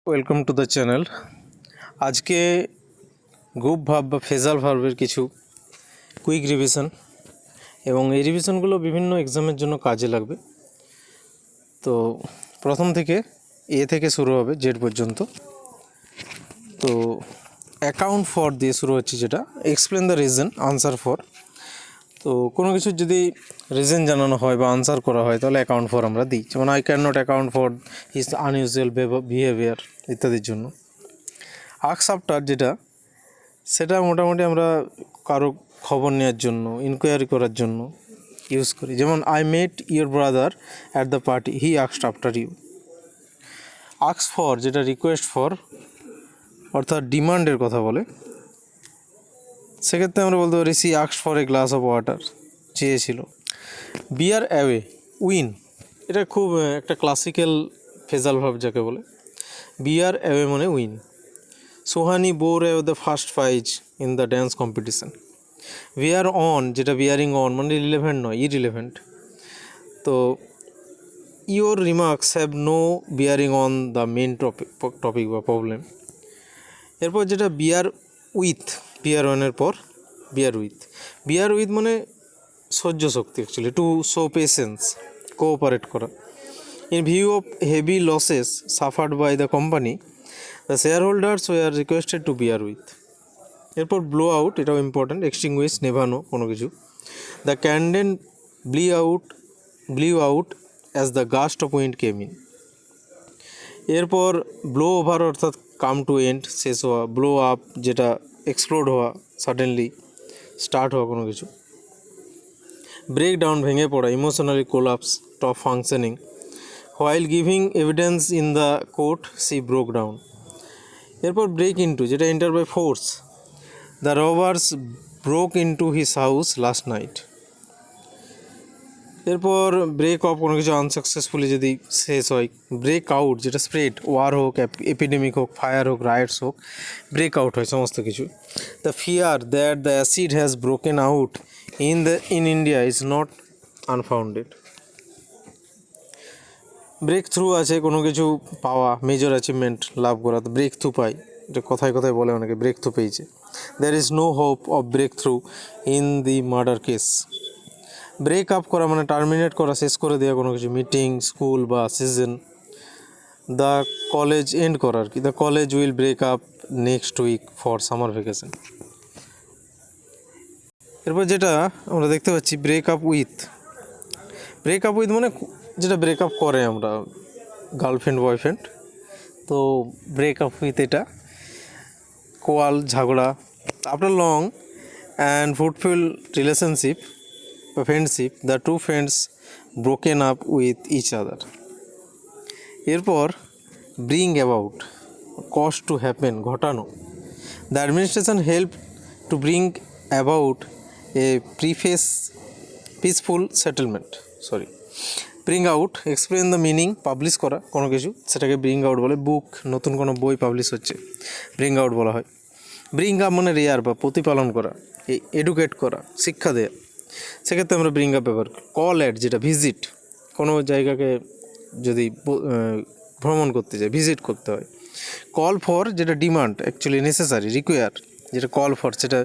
Welcome to the channel. আজকে group verb বা phrasal ভার্বের কিছু কুইক রিভিশন, এবং এই রিভিশনগুলো বিভিন্ন এক্সামের জন্য কাজে লাগবে। তো প্রথম থেকে এ থেকে শুরু হবে জেড পর্যন্ত। তো অ্যাকাউন্ট ফর দিয়ে শুরু হচ্ছে, যেটা explain the reason, answer for. তো কোনো কিছুর যদি রিজন জানানো হয় বা আনসার করা হয় তাহলে অ্যাকাউন্ট ফর আমরা দিই, যেমন I can not account for his unusual behaviour ইত্যাদির জন্য। আস্ক আফটার যেটা, সেটা মোটামুটি আমরা কারো খবর নেওয়ার জন্য, ইনকোয়ারি করার জন্য ইউজ করি, যেমন I met your brother at the party, he asked after you. Ask for যেটা রিকোয়েস্ট ফর, অর্থাৎ ডিমান্ডের কথা বলে, সেক্ষেত্রে আমরা বলতে পারি she asked for a glass of water, চেয়েছিল। বিয়ার অ্যাওয়ে, উইন, এটা খুব একটা ক্লাসিক্যাল ফ্রেজাল ভার্ব যাকে বলে। বিয়ার অ্যাওয়ে মানে win. Sohani bore away the first prize in the dance competition. Bear on যেটা বিয়ারিং অন মানে রিলেভেন্ট নয়, ইরিলেভেন্ট। তো your remarks have no bearing on the main topic বা প্রবলেম। এরপর যেটা বিয়ার উইথ, বিয়ার অনের পর বিয়ার উইথ। বিয়ার উইথ মানে সহ্য শক্তি, actually to show patience, cooperate করা। In view of heavy losses suffered by the company, the share holders were requested to bear with. এরপর blow out, এটাও ইম্পর্ট্যান্ট, এক্সটিংগুইশ, নেভানো কোনো কিছু। The candle blew out as the gust of wind came in. এরপর blow over অর্থাৎ come to end, শেষ হওয়া। Blow up যেটা এক্সপ্লোড হওয়া, সাডেনলি স্টার্ট হওয়া কোনো কিছু। ব্রেক ডাউন ভেঙে পড়া, emotionally collapse, stop functioning. While giving evidence in the court she broke down. এরপর ব্রেক ইন্টু যেটা enter by force. The robbers broke into his house last night. এরপর break off কোনো কিছু আনসাকসেসফুলি যদি শেষ হয়। ব্রেক আউট যেটা spread, war হোক, এপিডেমিক হোক, ফায়ার হোক, রাইটস হোক, ব্রেক আউট হয় সমস্ত কিছু। The fear that the acid has broken out in India is not unfounded. Break through আছে কোনো কিছু পাওয়া, মেজর অ্যাচিভমেন্ট লাভ করা, তো ব্রেক থ্রু পাই, এটা কথায় কথায় বলে অনেকে, ব্রেক থ্রু পেয়েছে। There is no hope of break through in the murder case. Break up করা মানে টার্মিনেট করা, শেষ করে দেওয়া কোনো কিছু, মিটিং, স্কুল বা সিজন। দ্য কলেজ এন্ড করা আর কি, the college will break up next week for summer vacation. এরপর যেটা আমরা দেখতে পাচ্ছি break up with. Break up with মানে যেটা ব্রেক আপ করে আমরা, গার্লফ্রেন্ড বয়ফ্রেন্ড। তো ব্রেক আপ উইথ এটা কোয়াল, ঝগড়া। After long and fruitful relationship বা friendship, the two friends broken up with each other. এরপর bring about, cause to happen, ঘটানো। The administration help to bring about a peaceful settlement. Bring out, explain the meaning, publish করা কোনো কিছু, সেটাকে bring out বলে। বুক, নতুন কোনো বই পাবলিশ হচ্ছে, ব্রিং আউট বলা হয়। ব্রিং আপ মানে রেয়ার বা প্রতিপালন করা, এডুকেট করা, শিক্ষা দেয়া, সেক্ষেত্রে আমরা ব্রিং আপ ব্যবহার করি। কল অ্যাট যেটা ভিজিট, কোনো জায়গাকে যদি ভ্রমণ করতে যায়, ভিজিট করতে হয়। কল ফর যেটা ডিমান্ড, অ্যাকচুয়ালি নেসেসারি, রিকোয়ার যেটা কল ফর, সেটা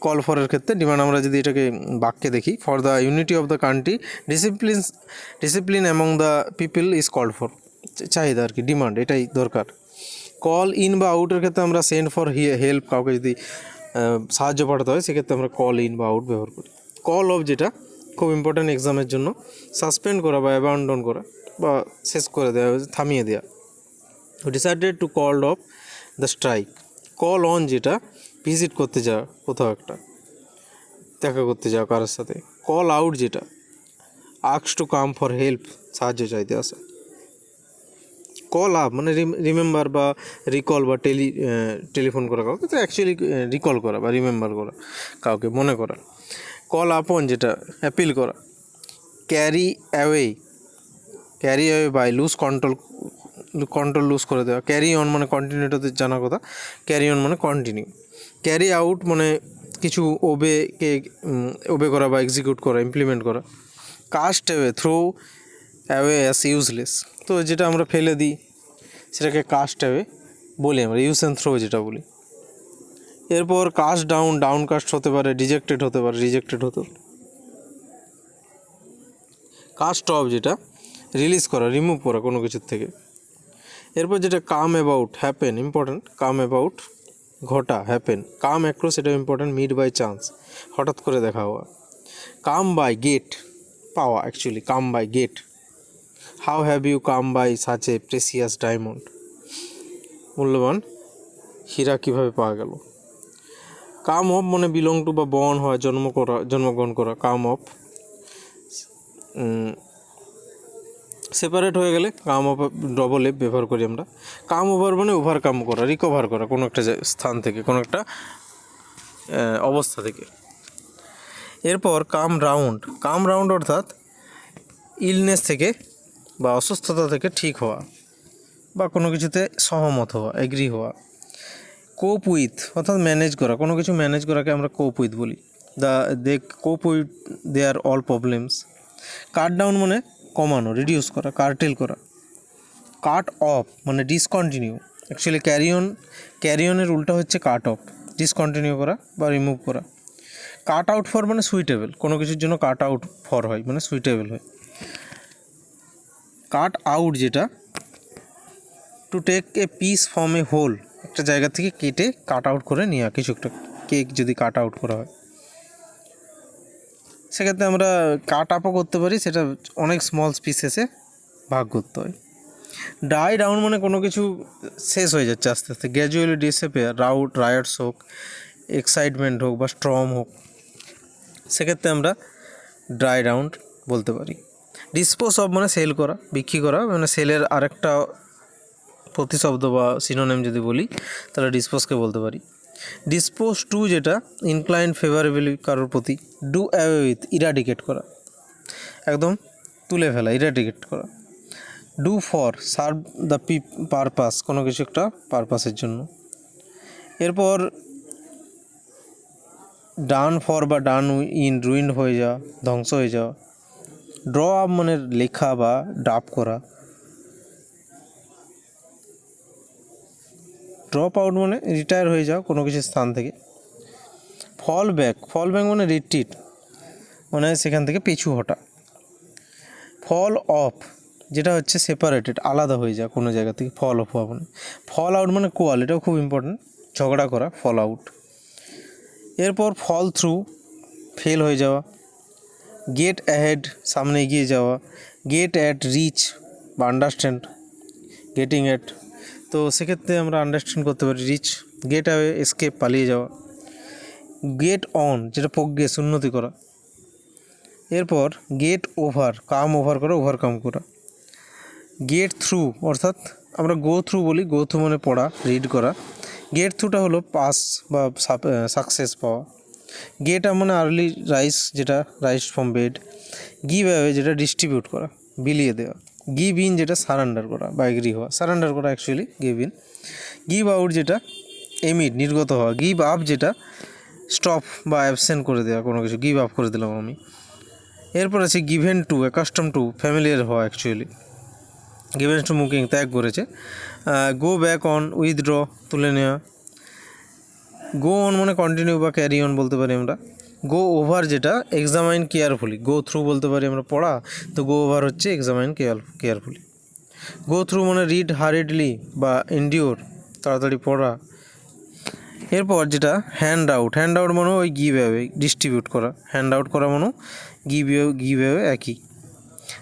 কল ফরের ক্ষেত্রে ডিমান্ড। আমরা যদি এটাকে বাক্যে দেখি, for the unity of the country, discipline among the people is called for, চাহিদা আর কি, ডিমান্ড, এটাই দরকার। কল ইন বা আউটের ক্ষেত্রে আমরা সেন্ড ফর হেল্প, কাউকে যদি সাহায্য পাঠাতে হয় সেক্ষেত্রে আমরা কল ইন বা আউট ব্যবহার করি। কল অফ যেটা খুব ইম্পর্ট্যান্ট এক্সামের জন্য, সাসপেন্ড করা বা অ্যাবান্ডন করা বা শেষ করে দেওয়া, থামিয়ে দেওয়া। Decided to call off the strike. Call on যেটা ভিজিট করতে যাওয়া, কোথাও একটা দেখা করতে যাওয়া কারোর সাথে। কল আউট যেটা ask to come for help, সাহায্য চাইতে আসা। কল আপ মানে রিমেম্বার বা রিকল বা টেলিফোন করা কাউকে, তো অ্যাকচুয়ালি রিকল করা বা রিমেম্বার করা কাউকে, মনে করা। কল আপন যেটা অ্যাপিল করা। Carry away by, lose control lose করে দেওয়া। ক্যারি অন মানে কন্টিনিউটাতে জানা কথা, ক্যারি অন মানে কন্টিনিউ। ক্যারি আউট মানে কিছু ওবে করা বা এক্সিকিউট করা, ইমপ্লিমেন্ট করা। Cast away, throw away as useless, তো যেটা আমরা ফেলে দিই সেটাকে কাস্ট অ্যাওয়ে বলি আমরা, ইউজ অ্যান্ড থ্রো যেটা বলি। এরপর কাস্ট ডাউন, ডাউন কাস্ট হতে পারে, রিজেক্টেড হতে পারে, রিজেক্টেড হতে পারে। কাস্ট অফ যেটা রিলিজ করা, রিমুভ করা কোনো কিছুর থেকে। এরপর যেটা come about, happen, important, come about ঘটা, হ্যাপেন। কাম অ্যাক্রস, এটা ইম্পর্ট্যান্ট, মিট বাই চান্স, হঠাৎ করে দেখা হওয়া। কাম বাই, গেট, পাওয়া actually, come by, get. How have you come by such a precious diamond, মূল্যবান হীরা কীভাবে পাওয়া গেল। কাম অফ মানে বিলং টু বা বর্ন হয়, জন্মগ্রহণ করা, কাম অফ। সেপারেট হয়ে গেলে কাম অফ ডবল এফ ব্যবহার করি আমরা। কাম ওভার মানে ওভারকাম করা, রিকভার করা কোনো একটা স্থান থেকে, কোনো একটা অবস্থা থেকে। এরপর কাম রাউন্ড, কাম রাউন্ড অর্থাৎ ইলনেস থেকে বা অসুস্থতা থেকে ঠিক হওয়া বা কোনো কিছুতে সহমত হওয়া, এগ্রি হওয়া। কোপ উইথ অর্থাৎ ম্যানেজ করা, কোনো কিছু ম্যানেজ করাকে আমরা কোপ উইথ বলি। They cope with their all problems. Cut down মানে কমানো, রিডিউস করা, কার্টেল করা। কাট অফ মানে ডিসকন্টিনিউ, অ্যাকচুয়ালি ক্যারিয়নের উল্টা হচ্ছে কাট অফ, ডিসকন্টিনিউ করা বা রিমুভ করা। কাট আউট ফর মানে সুইটেবল, কোনো কিছুর জন্য কাট আউট ফর হয় মানে সুইটেবল হয়। কাট আউট যেটা to take a piece from a whole, একটা জায়গা থেকে কেটে কাট আউট করে নেওয়া, কিছু একটা কেক যদি কাট আউট করা হয় সেক্ষেত্রে আমরা কাট আপও করতে পারি, সেটা অনেক স্মল পিসেসে ভাগ করতে হয়। ডাই ডাউন মানে কোনো কিছু শেষ হয়ে যাচ্ছে আস্তে আস্তে, গ্র্যাজুয়ালি ডিসঅ্যাপিয়ার, রায়াটস হোক, এক্সাইটমেন্ট হোক বা স্ট্রম হোক, সেক্ষেত্রে আমরা ড্রাই ডাউন বলতে পারি। ডিসপোজ অফ মানে সেল করা, বিক্রি করা, মানে সেলের আরেকটা প্রতিশব্দ বা সিনোনিম যদি বলি তাহলে ডিসপোজকে বলতে পারি। ডিসপোজ টু যেটা ইনক্লাইন ফেভারেবলি কারোর প্রতি। ডু অ্যাওয়ে উইথ, ইরাডিকেট করা, একদম তুলে ফেলা, ইরাডিকেট করা। Do for, serve the purpose, কোনো কিছু একটা পারপাসের জন্য। এরপর ডান ফর বা ডান ইন, রুইন্ড হয়ে যাওয়া, ধ্বংস হয়ে যাওয়া। ড্র আপ মানে লেখা বা ড্রাফট করা। ড্রপ আউট মানে রিটায়ার হয়ে যাওয়া কোনো কিছু স্থান থেকে। ফল ব্যাক মানে রিট্রিট, মানে সেখান থেকে পিছু হটা। ফল অফ যেটা হচ্ছে সেপারেটেড, আলাদা হয়ে যাওয়া কোনো জায়গা থেকে, ফল অফ হওয়া মানে। ফল আউট মানে কোয়াল, এটাও খুব ইম্পর্টেন্ট, ঝগড়া করা, ফল আউট। এরপর ফল থ্রু, ফেল হয়ে যাওয়া। গেট অ্যাহেড, সামনে এগিয়ে যাওয়া। গেট অ্যাট, রিচ বা আন্ডারস্ট্যান্ড, গেটিং অ্যাট, তো সেক্ষেত্রে আমরা আন্ডারস্ট্যান্ড করতে পারি রিচ। গেট অ্যাওয়ে, এসকেপ, পালিয়ে যাওয়া। গেট অন যেটা প্রোগ্রেস, উন্নতি করা। এরপর গেট ওভার, কাম ওভার করা, ওভারকাম করা। গেট থ্রু অর্থাৎ আমরা গো থ্রু বলি, গো থ্রু মানে পড়া, রিড করা। গেট থ্রুটা হলো পাস বা সাকসেস পাওয়া। গেট মানে আর্লি রাইস, যেটা rice from bed. Give away যেটা ডিস্ট্রিবিউট করা, বিলিয়ে দেওয়া। গিভ ইন যেটা সারেন্ডার করা বা এগ্রি হওয়া, সারেন্ডার করা actually give in. Give out যেটা এমিট, নির্গত হওয়া। গিভ আপ যেটা স্টপ বা অ্যাবসেন্ট করে দেওয়া, কোনো কিছু গিভ আপ করে দিলাম আমি। এরপর আছে given to, accustom two, familiar হওয়া অ্যাকচুয়ালি। গিভেন টু মুকিং, ত্যাগ করেছে। গো ব্যাক অন, উইথড্র, তুলে নেওয়া। গো অন মানে কন্টিনিউ বা ক্যারি অন বলতে পারি আমরা। গো ওভার যেটা এক্সামাইন কেয়ারফুলি, গো থ্রু বলতে পারি আমরা পড়া, তো গো ওভার হচ্ছে এক্সামাইন কেয়ারফুলি। গো থ্রু মানে রিড হারিডলি বা এন্ডিওর, তাড়াতাড়ি পড়া। এরপর যেটা হ্যান্ড আউট মানে ওই গিভ অ্যাওয়ে, ডিস্ট্রিবিউট করা। হ্যান্ড আউট করা মানে গিভ অ্যাওয়ে একই।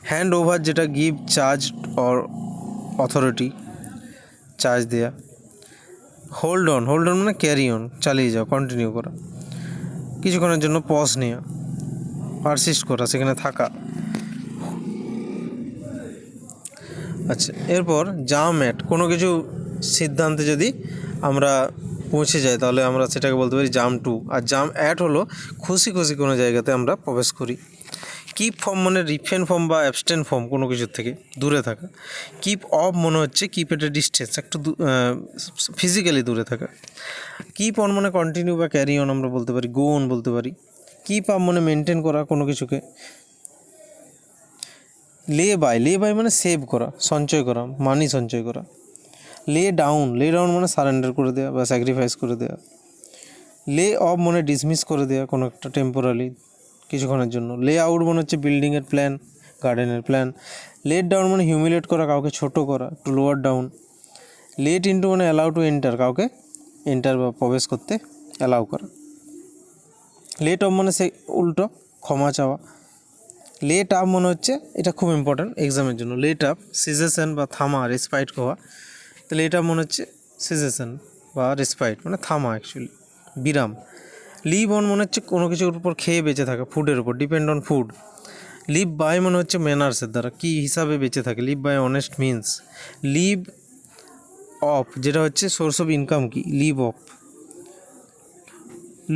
হ্যান্ড ওভার যেটা give charge or authority, charge দেয়া। হোল্ড অন মানে ক্যারি অন, চালিয়ে যাওয়া, কন্টিনিউ করা। কিছুক্ষণের জন্য পজ নেওয়া, পারসিস্ট করা, সেখানে থাকা। আচ্ছা, এরপর জাম অ্যাট, কোনো কিছু সিদ্ধান্তে যদি আমরা পৌঁছে যাই তাহলে আমরা সেটাকে বলতে পারি জাম টু। আর জাম অ্যাট হলো খুশি কোনো জায়গাতে আমরা প্রবেশ করি। কিপ ফর্ম মানে রিফ্রেন ফর্ম বা অ্যাবস্টেন ফর্ম, কোনো কিছুর থেকে দূরে থাকা। কিপ অফ মনে হচ্ছে কিপ এট এ ডিস্টেন্স, একটু ফিজিক্যালি দূরে থাকা। কিপ অন মানে কন্টিনিউ বা ক্যারি অন আমরা বলতে পারি, গো অন বলতে পারি। কিপ আপ মানে মেনটেন করা কোনো কিছুকে। লে বাই মানে সেভ করা, সঞ্চয় করা, মানি সঞ্চয় করা। লে ডাউন মানে সারেন্ডার করে দেওয়া বা স্যাক্রিফাইস করে দেওয়া। লে অফ মানে ডিসমিস করে দেওয়া কোনো একটা টেম্পোরারি কিছুক্ষণের জন্য। লে আউট মানে হচ্ছে বিল্ডিংয়ের প্ল্যান, গার্ডেনের প্ল্যান। লেট ডাউন মানে হিউমিলেট করা, কাউকে ছোট করা, to lower down. Let into মানে অ্যালাউ টু এন্টার, কাউকে এন্টার বা প্রবেশ করতে অ্যালাউ করা। লেট অফ মানে সে উল্টো, ক্ষমা চাওয়া। লেট আপ মনে হচ্ছে, এটা খুব ইম্পর্ট্যান্ট এক্সামের জন্য, লেট আপ সিজেশন বা থামা, রেসপাইট হওয়া। তো লেট আপ মনে হচ্ছে সিজেশন বা রেসপাইট মানে থামা অ্যাকচুয়ালি, বিরাম। লিভ অন মনে হচ্ছে কোনো কিছুর উপর খেয়ে বেঁচে থাকা, ফুডের উপর, depend on food. Live by মনে হচ্ছে ম্যানার্সের দ্বারা, কী হিসাবে বেঁচে থাকে। Live by honest means. Live off যেটা হচ্ছে সোর্স অফ ইনকাম, কি লিভ অফ।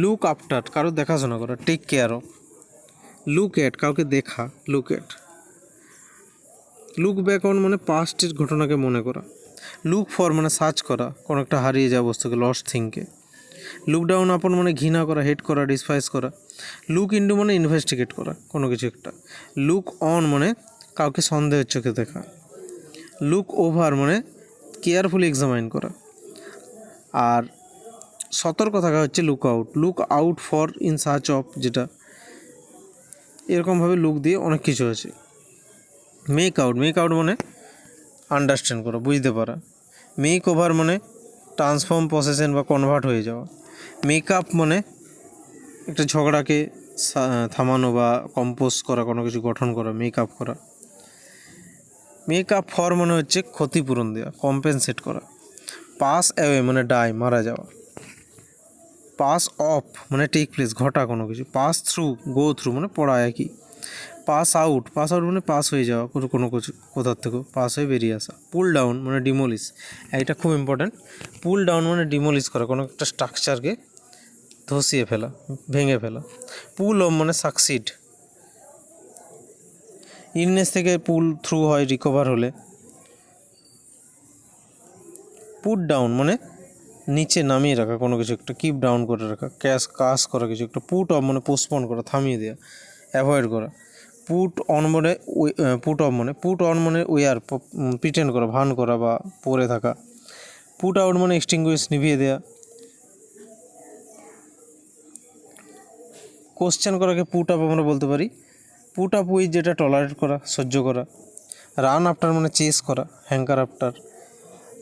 লুক আফটার কারো দেখাশোনা করা, take care of. Look at কাউকে দেখা, look at. Look back on মানে পাস্টের ঘটনাকে মনে করা। লুক ফর মানে সার্চ করা কোনো একটা হারিয়ে যাওয়া বস্তুকে, লস্ট থিংকে। লুক ডাউন আপন মানে ঘৃণা করা, হেট করা, ডিসপাইস করা। লুক ইন্টু মানে ইনভেস্টিগেট করা কোনো কিছু একটা। লুক অন মানে কাউকে সন্দেহের চোখে দেখা। লুক ওভার মানে কেয়ারফুলি এক্সামাইন করা। আর সতর্ক থাকা হচ্ছে look out. Look out for in search of, যেটা এরকমভাবে লুক দিয়ে অনেক কিছু আছে। মেক আউট মানে আন্ডারস্ট্যান্ড করা, বুঝতে পারা। মেক ওভার মানে ট্রান্সফর্ম, পসেশন বা কনভার্ট হয়ে যাওয়া। মেক আপ মানে একটা ঝগড়াকে থামানো বা কম্পোজ করা, কোনো কিছু গঠন করা, মেক আপ করা। মেক আপ ফর মানে হচ্ছে ক্ষতিপূরণ দেওয়া, কম্পেনসেট করা। পাস অ্যাওয়ে মানে ডাই, মারা যাওয়া। পাস অফ মানে টেক প্লেস, ঘটা কোনো কিছু। পাস থ্রু, গো থ্রু মানে পড়া একই। পাস আউট মানে পাস হয়ে যাওয়া কোনো কিছু, কোথার থেকেও পাস হয়ে বেরিয়ে আসা। পুল ডাউন মানে ডিমোলিশ, এটা খুব ইম্পর্ট্যান্ট। পুল ডাউন মানে ডিমোলিশ করা, কোনো একটা স্ট্রাকচারকে ধসিয়ে ফেলা, ভেঙে ফেলা। পুল অফ মানে সাকসিড, ইলনেস থেকে পুল থ্রু হয় রিকভার হলে। পুট ডাউন মানে নিচে নামিয়ে রাখা কোনো কিছু একটা, কিপ ডাউন করে রাখা, কাজ করা কিছু একটা। পুট অফ মানে পোস্টপোন করা, থামিয়ে দেওয়া, অ্যাভয়েড করা। পুট অন মানে পুট অন মানে ওয়ার, প্রিটেন্ড করা, ভান করা বা পরে থাকা। পুট আউট মানে এক্সটিংগুইশ, নিভিয়ে দেওয়া। কোশ্চেন করাকে পুট আপ আমরা বলতে পারি। পুট আপ উইথ যেটা টলারেট করা, সহ্য করা। রান আফটার মানে চেস করা, হ্যাঙ্কার আফটার।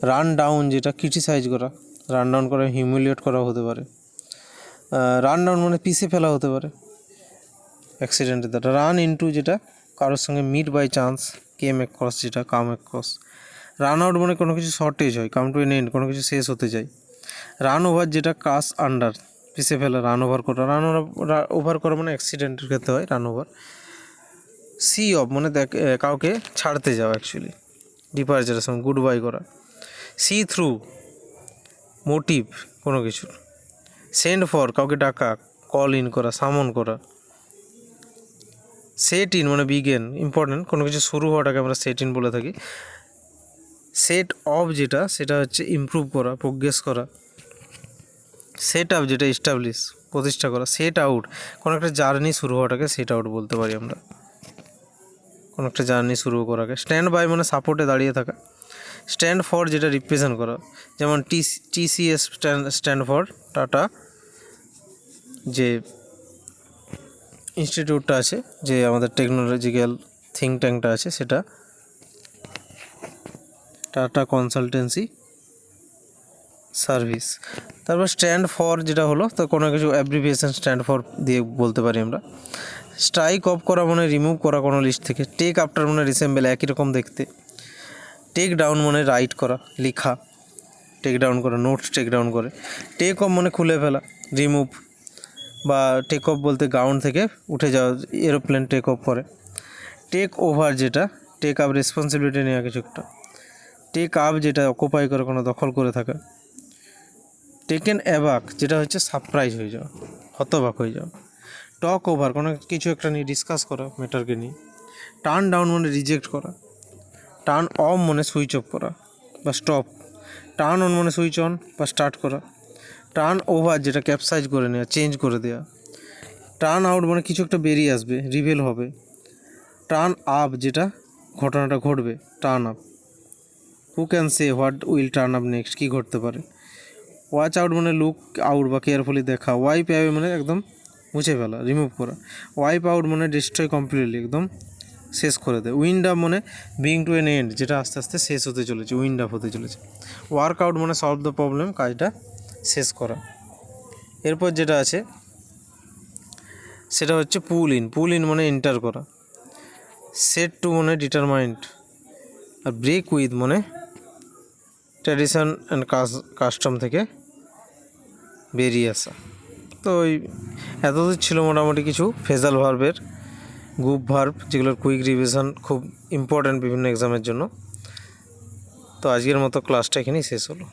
রান ডাউন যেটা ক্রিটিসাইজ করা, রান ডাউন করা হিউমিলিয়েট করা হতে পারে। রান ডাউন মানে পিষে ফেলা হতে পারে অ্যাক্সিডেন্টের দ্বারা। রান ইনটু যেটা কারোর সঙ্গে meet by chance, came across যেটা কাম অ্যাক্রস। রান আউট মানে কোনো কিছু শর্টেজ হয়, কাম টু এন এন্ড, কোনো কিছু শেষ হতে যায়। রান ওভার যেটা ক্রাশ আন্ডার, পিষে ফেলা, রান ওভার করা। রান ওভার করা মানে অ্যাক্সিডেন্টের ক্ষেত্রে হয় রান ওভার। সি অফ মানে কাউকে ছাড়তে যাওয়া অ্যাকচুয়ালি, ডিপারচারের সঙ্গে গুড বাই করা। সি থ্রু মোটিভ কোনো কিছুর। সেন্ড ফর কাউকে ডাকা, কল ইন করা, সামন করা। সেট ইন মানে বিগেন, ইম্পর্টেন্ট কোনো কিছু শুরু হওয়াটাকে আমরা সেট ইন বলে থাকি। সেট অফ যেটা, সেটা হচ্ছে ইমপ্রুভ করা, প্রোগ্রেস করা। সেট আপ যেটা এস্টাবলিশ, প্রতিষ্ঠা করা। সেট আউট কোনো একটা জার্নি শুরু হওয়াটাকে সেট আউট বলতে পারি আমরা, কোনো একটা জার্নি শুরু করাকে। স্ট্যান্ড বাই মানে সাপোর্টে দাঁড়িয়ে থাকা। স্ট্যান্ড ফর যেটা রিপ্রেজেন্ট করা, যেমন TCS স্ট্যান্ড ফর টাটা, যে ইনস্টিটিউটটা আছে, যে আমাদের টেকনোলজিক্যাল থিঙ্ক ট্যাঙ্কটা আছে, সেটা টাটা কনসালটেন্সি সার্ভিস। তারপর স্ট্যান্ড ফর যেটা হলো, তো কোনো কিছু অ্যাব্রিভিয়েশন স্ট্যান্ড ফর দিয়ে বলতে পারি আমরা। স্ট্রাইক অফ করা মানে রিমুভ করা কোনো লিস্ট থেকে। টেক আফটার মানে রিসেম্বল, একই রকম দেখতে। টেক ডাউন মানে রাইট করা, লেখা, টেক ডাউন করা, নোটস টেক ডাউন করে। টেক অফ মানে খুলে ফেলা, রিমুভ, বা টেক অফ বলতে গ্রাউন্ড থেকে উঠে যাওয়া, এরোপ্লেন টেক অফ করে। টেক ওভার যেটা টেক আপ, রেসপন্সিবিলিটি নেওয়া কিছু একটা। টেক আপ যেটা অকুপাই করে, কোনো দখল করে থাকা। টেকেন অ্যাবাক যেটা হচ্ছে সারপ্রাইজ হয়ে যাওয়া, হতবাক হয়ে যাওয়া। টক ওভার কোনো কিছু একটা নিয়ে ডিসকাস করা, ম্যাটারকে নিয়ে। টার্ন ডাউন মানে রিজেক্ট করা। টার্ন অফ মানে সুইচ অফ করা বা স্টপ। টার্ন অন মানে সুইচ অন বা স্টার্ট করা। টার্ন ওভার যেটা ক্যাপসাইজ করে নেওয়া, চেঞ্জ করে দেওয়া। টার্ন আউট মানে কিছু একটা বেরিয়ে আসবে, রিভেল হবে। টার্ন আপ যেটা ঘটনাটা ঘটবে, turn up who can say what will turn up next, কী ঘটতে পারে। ওয়াচ আউট মানে লুক আউট বা কেয়ারফুলি দেখা। ওয়াইপ অ্যাওয়ে মানে একদম মুছে ফেলা, রিমুভ করা। ওয়াইপ আউট মানে ডিস্ট্রয় কমপ্লিটলি, একদম শেষ করে দেয়। উইন্ড আপ মানে বিং টু এন এন্ড, যেটা আস্তে আস্তে শেষ হতে চলেছে, উইন্ড আপ হতে চলেছে। ওয়ার্ক আউট মানে সলভ দ্য প্রবলেম, কাজটা শেষ করা। এরপর যেটা আছে সেটা হচ্ছে পুল ইন। পুল ইন মানে এন্টার করা। সেট টু মানে ডিটারমাইন্ড। আর ব্রেক উইথ মানে ট্র্যাডিশন অ্যান্ড কাস্টম থেকে বেরিয়ে আসা। তো ওই এতদূর ছিল মোটামুটি কিছু ফেজাল ভার্বের গ্রুপ ভার্ব, যেগুলোর কুইক রিভিশন খুব ইম্পর্ট্যান্ট বিভিন্ন এক্সামের জন্য। তো আজকের মতো ক্লাসটা এখানেই শেষ হলো।